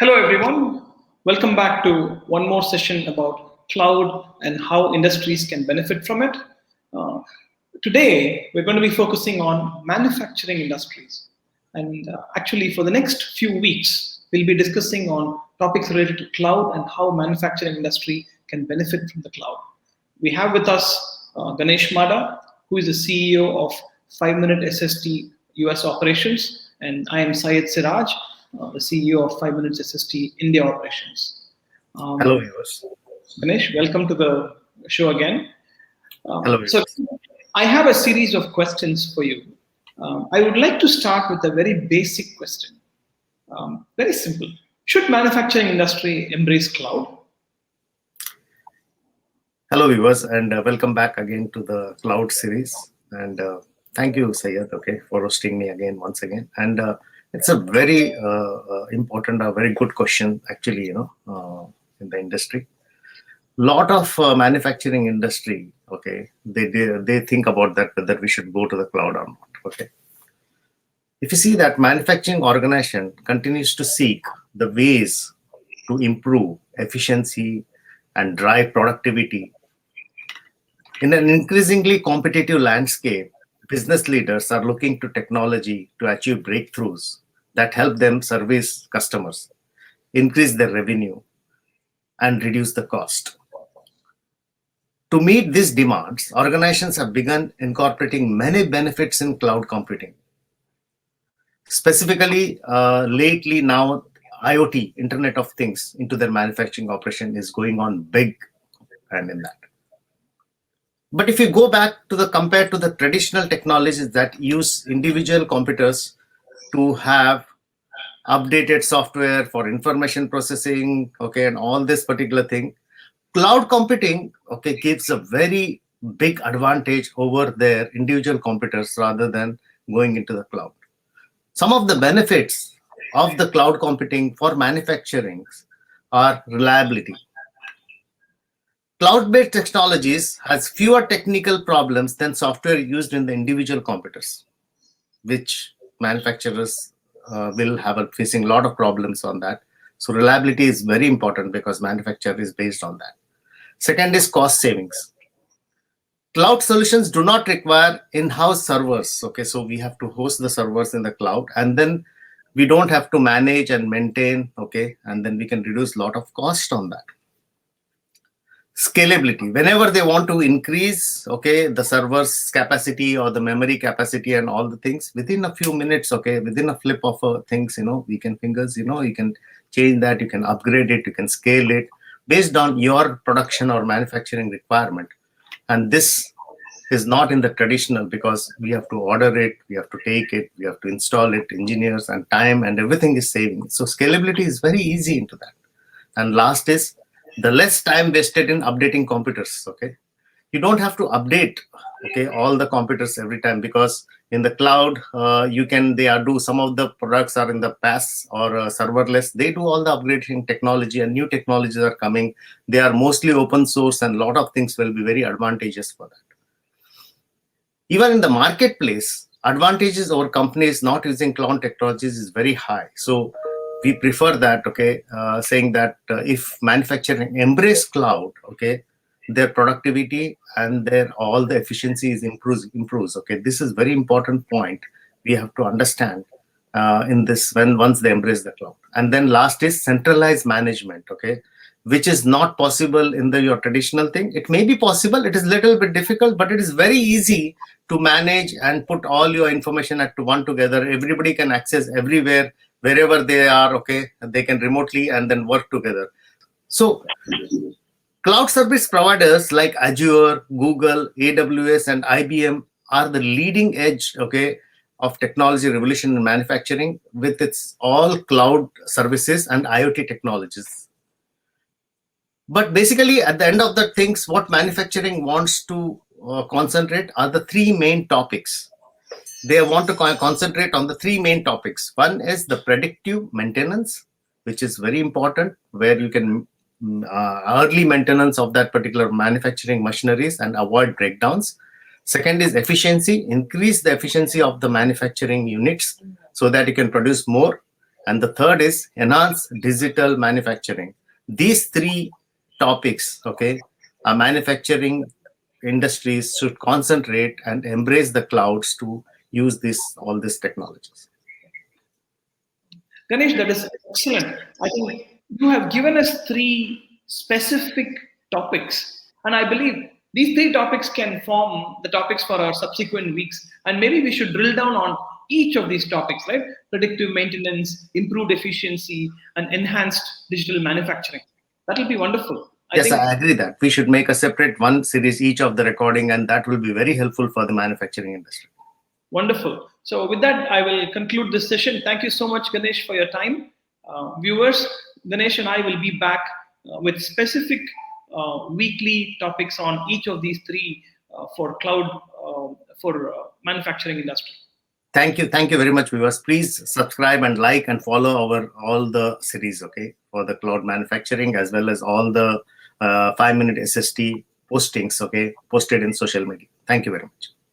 Hello, everyone. Welcome back to one more session about cloud and how industries can benefit from it. Uh, Today, we're going to be focusing on manufacturing industries. And actually, for the next few weeks, we'll be discussing on topics related to cloud and how manufacturing industry can benefit from the cloud. We have with us Ganesh Mada, who is the CEO of 5 Minute SST US operations, and I am Syed Siraj, the CEO of 5 Minutes SST India operations. Hello, Um, viewers. Ganesh, welcome to the show again. Hello, So, viewers. I have a series of questions for you. I would like to start with a very basic question. Very simple. Should manufacturing industry embrace cloud? Hello, viewers, and welcome back again to the Cloud series. And thank you, Sayed, for hosting me again, once again. And it's a very important, a very good question, actually, in the industry. Lot of manufacturing industry, they think about that, whether we should go to the cloud or not, If you see that manufacturing organization continues to seek the ways to improve efficiency and drive productivity. In an increasingly competitive landscape, business leaders are looking to technology to achieve breakthroughs that help them service customers, increase their revenue, and reduce the cost. To meet these demands, organizations have begun incorporating many benefits in cloud computing. Specifically, lately now, IoT, Internet of Things, into their manufacturing operation is going on big and in that. But if you go back to compared to the traditional technologies that use individual computers to have updated software for information processing, and all this particular thing, cloud computing, gives a very big advantage over their individual computers rather than going into the cloud. Some of the benefits of the cloud computing for manufacturing are reliability. Cloud-based technologies has fewer technical problems than software used in the individual computers, which manufacturers will have facing a lot of problems on that. So reliability is very important because manufacture is based on that. Second is cost savings. Cloud solutions do not require in-house servers. So we have to host the servers in the cloud, and then we don't have to manage and maintain. And then we can reduce a lot of cost on that. Scalability. Whenever they want to increase, the server's capacity or the memory capacity and all the things, within a few minutes, within a flip of things, we can fingers, you can change that, you can upgrade it, you can scale it based on your production or manufacturing requirement. And this is not in the traditional, because we have to order it, we have to take it, we have to install it, engineers and time and everything is saving. So scalability is very easy into that. And last is the less time wasted in updating computers. You don't have to update all the computers every time, because in the cloud some of the products are in the PaaS or serverless. They do all the upgrading technology, and new technologies are coming. They are mostly open source, and a lot of things will be very advantageous for that. Even in the marketplace, advantages over companies not using cloud technologies is very high. So we prefer that, saying that if manufacturing embrace cloud, their productivity and all the efficiencies improves. This is very important point we have to understand in this once they embrace the cloud. And then last is centralized management, which is not possible in your traditional thing. It may be possible, it is a little bit difficult, but it is very easy to manage and put all your information at one together. Everybody can access everywhere, wherever they are, they can remotely and then work together. So cloud service providers like Azure, Google, AWS, and IBM are the leading edge, of technology revolution in manufacturing with its all cloud services and IoT technologies. But basically, at the end of the things, what manufacturing wants to concentrate are the three main topics. They want to concentrate on the three main topics. One is the predictive maintenance, which is very important, where you can early maintenance of that particular manufacturing machineries and avoid breakdowns. Second is efficiency, increase the efficiency of the manufacturing units so that you can produce more. and the third is enhance digital manufacturing. These three topics, okay, our manufacturing industries should concentrate and embrace the clouds to use all these technologies. Ganesh, that is excellent. I think you have given us three specific topics, and I believe these three topics can form the topics for our subsequent weeks. And maybe we should drill down on each of these topics, right? Predictive maintenance, improved efficiency, and enhanced digital manufacturing. That will be wonderful. Yes, I agree that we should make a separate one series each of the recording, and that will be very helpful for the manufacturing industry. Wonderful. So with that, I will conclude this session. Thank you so much, Ganesh, for your time. Viewers, Ganesh and I will be back with specific weekly topics on each of these three for cloud, for manufacturing industry. Thank you very much, viewers. Please subscribe and like and follow all the series, okay, for the cloud manufacturing, as well as all the 5-minute SST postings, okay, posted in social media. Thank you very much.